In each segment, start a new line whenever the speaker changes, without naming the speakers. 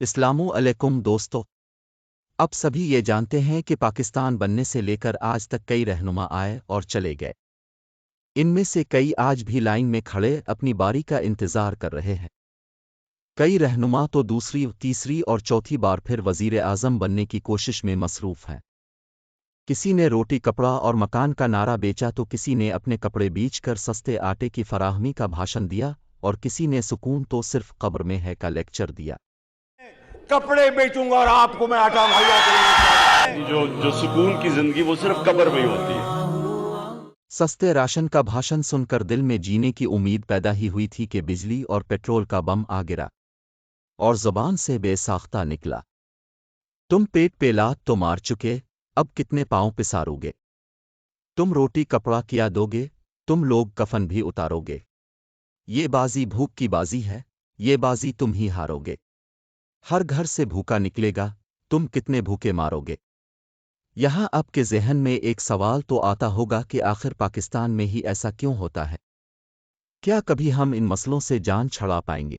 السلام علیکم دوستو، اب سبھی یہ جانتے ہیں کہ پاکستان بننے سے لے کر آج تک کئی رہنما آئے اور چلے گئے۔ ان میں سے کئی آج بھی لائن میں کھڑے اپنی باری کا انتظار کر رہے ہیں۔ کئی رہنما تو دوسری، تیسری اور چوتھی بار پھر وزیر اعظم بننے کی کوشش میں مصروف ہیں۔ کسی نے روٹی کپڑا اور مکان کا نعرہ بیچا تو کسی نے اپنے کپڑے بیچ کر سستے آٹے کی فراہمی کا بھاشن دیا، اور کسی نے سکون تو صرف قبر میں ہے کا لیکچر دیا۔
کپڑے بیچوں گا اور آپ کو میں آٹا مہیا کروں گا۔ جو سکون کی زندگی وہ صرف قبر میں ہی ہوتی ہے۔
سستے راشن کا بھاشن سن کر دل میں جینے کی امید پیدا ہی ہوئی تھی کہ بجلی اور پیٹرول کا بم آ گرا اور زبان سے بے ساختہ نکلا، تم پیٹ پہ لات تو مار چکے، اب کتنے پاؤں پسارو گے؟ تم روٹی کپڑا کیا دو گے؟ تم لوگ کفن بھی اتارو گے؟ یہ بازی بھوک کی بازی ہے، یہ بازی تم ہی ہارو گے۔ ہر گھر سے بھوکا نکلے گا، تم کتنے بھوکے مارو گے؟ یہاں آپ کے ذہن میں ایک سوال تو آتا ہوگا کہ آخر پاکستان میں ہی ایسا کیوں ہوتا ہے؟ کیا کبھی ہم ان مسئلوں سے جان چھڑا پائیں گے؟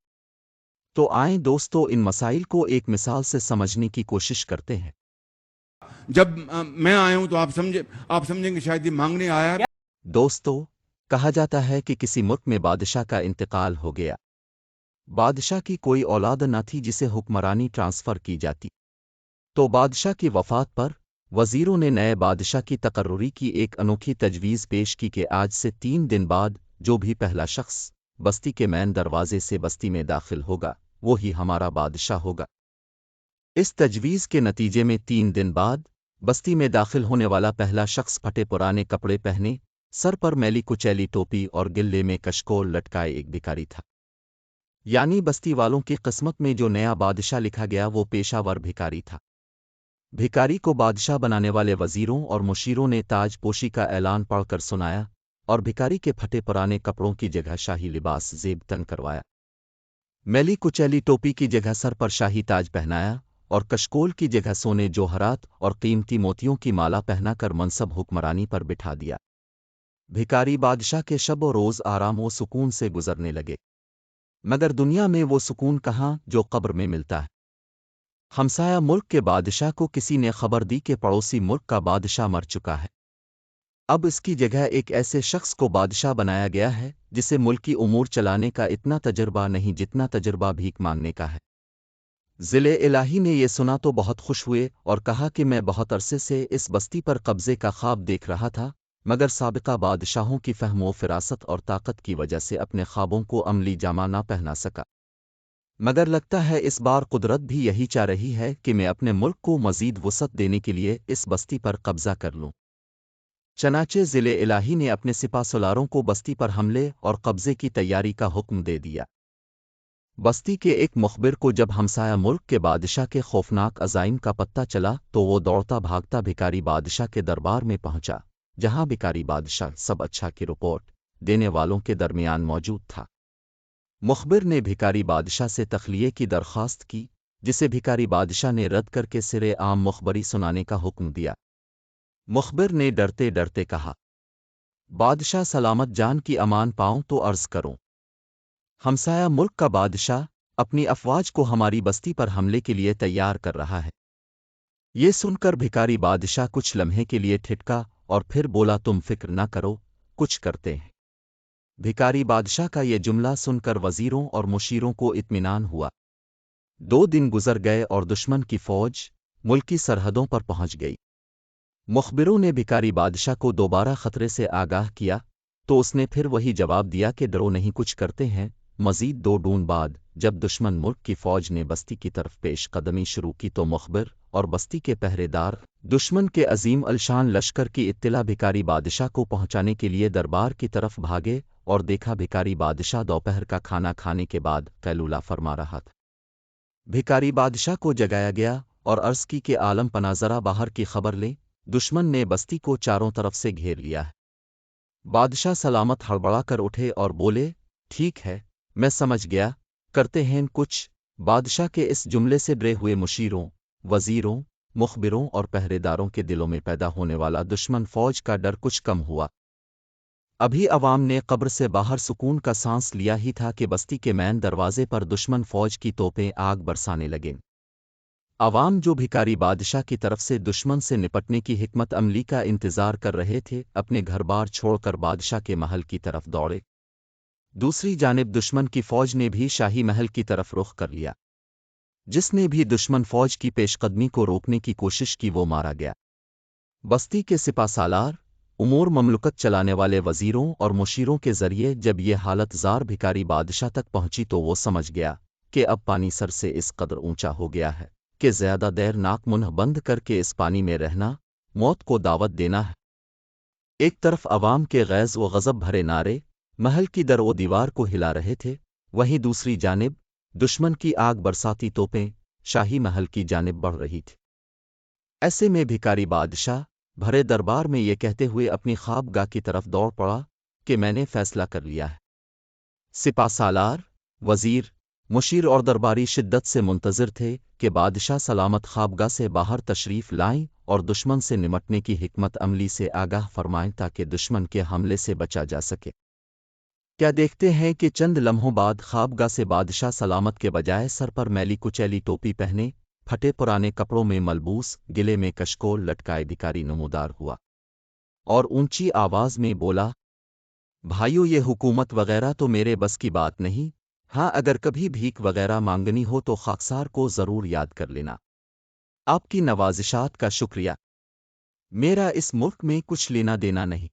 تو آئیں دوستو، ان مسائل کو ایک مثال سے سمجھنے کی کوشش کرتے ہیں۔
جب میں آیا ہوں تو آپ سمجھیں گے شاید یہ مانگنے آیا ہے۔
دوستو، کہا جاتا ہے کہ کسی ملک میں بادشاہ کا انتقال ہو گیا۔ بادشاہ کی کوئی اولاد نہ تھی جسے حکمرانی ٹرانسفر کی جاتی، تو بادشاہ کی وفات پر وزیروں نے نئے بادشاہ کی تقرری کی ایک انوکھی تجویز پیش کی کہ آج سے 3 دن بعد جو بھی پہلا شخص بستی کے مین دروازے سے بستی میں داخل ہوگا وہی ہمارا بادشاہ ہوگا۔ اس تجویز کے نتیجے میں 3 دن بعد بستی میں داخل ہونے والا پہلا شخص پھٹے پرانے کپڑے پہنے، سر پر میلی کچیلی ٹوپی اور گلے میں کشکول لٹکائے ایک بھکاری تھا۔ یعنی بستی والوں کی قسمت میں جو نیا بادشاہ لکھا گیا وہ پیشہ ور بھکاری تھا۔ بھکاری کو بادشاہ بنانے والے وزیروں اور مشیروں نے تاج پوشی کا اعلان پڑھ کر سنایا، اور بھکاری کے پھٹے پرانے کپڑوں کی جگہ شاہی لباس زیب تن کروایا، میلی کچیلی ٹوپی کی جگہ سر پر شاہی تاج پہنایا، اور کشکول کی جگہ سونے جوہرات اور قیمتی موتیوں کی مالا پہنا کر منصب حکمرانی پر بٹھا دیا۔ بھکاری بادشاہ کے شب و روز آرام و سکون سے گزرنے لگے، مگر دنیا میں وہ سکون کہاں جو قبر میں ملتا ہے۔ ہمسایہ ملک کے بادشاہ کو کسی نے خبر دی کہ پڑوسی ملک کا بادشاہ مر چکا ہے۔ اب اس کی جگہ ایک ایسے شخص کو بادشاہ بنایا گیا ہے جسے ملکی امور چلانے کا اتنا تجربہ نہیں جتنا تجربہ بھیک مانگنے کا ہے۔ ضلع الہی نے یہ سنا تو بہت خوش ہوئے اور کہا کہ میں بہت عرصے سے اس بستی پر قبضے کا خواب دیکھ رہا تھا، مگر سابقہ بادشاہوں کی فہم و فراست اور طاقت کی وجہ سے اپنے خوابوں کو عملی جامہ نہ پہنا سکا، مگر لگتا ہے اس بار قدرت بھی یہی چاہ رہی ہے کہ میں اپنے ملک کو مزید وسعت دینے کے لیے اس بستی پر قبضہ کر لوں۔ چنانچہ ضلع الہی نے اپنے سپہ سالاروں کو بستی پر حملے اور قبضے کی تیاری کا حکم دے دیا۔ بستی کے ایک مخبر کو جب ہمسایہ ملک کے بادشاہ کے خوفناک عزائم کا پتہ چلا تو وہ دوڑتا بھاگتا بھکاری بادشاہ کے دربار میں پہنچا، جہاں بھکاری بادشاہ سب اچھا کی رپورٹ دینے والوں کے درمیان موجود تھا۔ مخبر نے بھکاری بادشاہ سے تخلیے کی درخواست کی، جسے بھکاری بادشاہ نے رد کر کے سرے عام مخبری سنانے کا حکم دیا۔ مخبر نے ڈرتے ڈرتے کہا، بادشاہ سلامت جان کی امان پاؤں تو عرض کروں، ہمسایہ ملک کا بادشاہ اپنی افواج کو ہماری بستی پر حملے کے لیے تیار کر رہا ہے۔ یہ سن کر بھکاری بادشاہ کچھ لمحے کے لیے ٹھٹکا اور پھر بولا، تم فکر نہ کرو، کچھ کرتے ہیں۔ بھکاری بادشاہ کا یہ جملہ سن کر وزیروں اور مشیروں کو اطمینان ہوا۔ 2 دن گزر گئے اور دشمن کی فوج ملکی سرحدوں پر پہنچ گئی۔ مخبروں نے بھکاری بادشاہ کو دوبارہ خطرے سے آگاہ کیا تو اس نے پھر وہی جواب دیا کہ ڈرو نہیں، کچھ کرتے ہیں۔ مزید 2 دن بعد جب دشمن ملک کی فوج نے بستی کی طرف پیش قدمی شروع کی تو مخبر اور بستی کے پہرے دار دشمن کے عظیم الشان لشکر کی اطلاع بھکاری بادشاہ کو پہنچانے کے لیے دربار کی طرف بھاگے، اور دیکھا بھکاری بادشاہ دوپہر کا کھانا کھانے کے بعد قیلولہ فرما رہا تھا۔ بھکاری بادشاہ کو جگایا گیا اور عرض کی کہ عالم پناہ ذرا باہر کی خبر لیں، دشمن نے بستی کو چاروں طرف سے گھیر لیا ہے۔ بادشاہ سلامت ہڑبڑا کر اٹھے اور بولے، ٹھیک ہے، میں سمجھ گیا، کرتے ہیں کچھ۔ بادشاہ کے اس جملے سے ڈرے ہوئے مشیروں، وزیروں، مخبروں اور پہرے داروں کے دلوں میں پیدا ہونے والا دشمن فوج کا ڈر کچھ کم ہوا۔ ابھی عوام نے قبر سے باہر سکون کا سانس لیا ہی تھا کہ بستی کے مین دروازے پر دشمن فوج کی توپیں آگ برسانے لگیں۔ عوام جو بھکاری بادشاہ کی طرف سے دشمن سے نپٹنے کی حکمت عملی کا انتظار کر رہے تھے، اپنے گھر بار چھوڑ کر بادشاہ کے محل کی طرف دوڑے۔ دوسری جانب دشمن کی فوج نے بھی شاہی محل کی طرف رخ کر لیا۔ جس نے بھی دشمن فوج کی پیش قدمی کو روکنے کی کوشش کی وہ مارا گیا۔ بستی کے سپہ سالار، امور مملکت چلانے والے وزیروں اور مشیروں کے ذریعے جب یہ حالت زار بھکاری بادشاہ تک پہنچی تو وہ سمجھ گیا کہ اب پانی سر سے اس قدر اونچا ہو گیا ہے کہ زیادہ دیر ناک منہ بند کر کے اس پانی میں رہنا موت کو دعوت دینا ہے۔ ایک طرف عوام کے غیظ و غضب بھرے نعرے محل کی در و دیوار کو ہلا رہے تھے، وہیں دوسری جانب دشمن کی آگ برساتی توپیں شاہی محل کی جانب بڑھ رہی تھی۔ ایسے میں بھکاری بادشاہ بھرے دربار میں یہ کہتے ہوئے اپنی خواب گاہ کی طرف دوڑ پڑا کہ میں نے فیصلہ کر لیا ہے۔ سپہ سالار، وزیر، مشیر اور درباری شدت سے منتظر تھے کہ بادشاہ سلامت خوابگاہ سے باہر تشریف لائیں اور دشمن سے نمٹنے کی حکمت عملی سے آگاہ فرمائیں تاکہ دشمن کے حملے سے بچا جا سکے۔ کیا دیکھتے ہیں کہ چند لمحوں بعد خوابگاہ سے بادشاہ سلامت کے بجائے سر پر میلی کچیلی ٹوپی پہنے، پھٹے پرانے کپڑوں میں ملبوس، گلے میں کشکول لٹکائے بھکاری نمودار ہوا اور اونچی آواز میں بولا، بھائیو یہ حکومت وغیرہ تو میرے بس کی بات نہیں، ہاں اگر کبھی بھیک وغیرہ مانگنی ہو تو خاکسار کو ضرور یاد کر لینا۔ آپ کی نوازشات کا شکریہ، میرا اس ملک میں کچھ لینا دینا نہیں،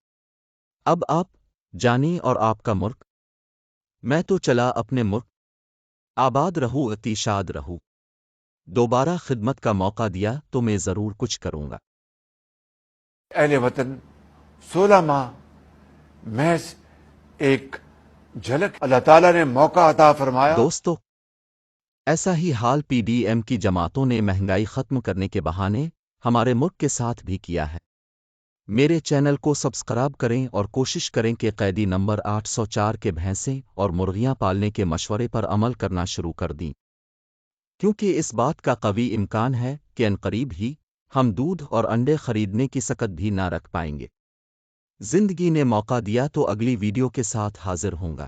اب آپ جانیں اور آپ کا ملک، میں تو چلا اپنے ملک، آباد رہو اتی شاد رہو، دوبارہ خدمت کا موقع دیا تو میں ضرور کچھ کروں گا۔
اہل وطن 16 ماہ محض ایک جھلک اللہ تعالیٰ نے موقع عطا فرمایا۔
دوستو، ایسا ہی حال پی ڈی ایم کی جماعتوں نے مہنگائی ختم کرنے کے بہانے ہمارے ملک کے ساتھ بھی کیا ہے۔ میرے چینل کو سبسکرائب کریں اور کوشش کریں کہ قیدی نمبر 804 کے بھینسیں اور مرغیاں پالنے کے مشورے پر عمل کرنا شروع کر دیں، کیونکہ اس بات کا قوی امکان ہے کہ عنقریب ہی ہم دودھ اور انڈے خریدنے کی سکت بھی نہ رکھ پائیں گے۔ زندگی نے موقع دیا تو اگلی ویڈیو کے ساتھ حاضر ہوں گا۔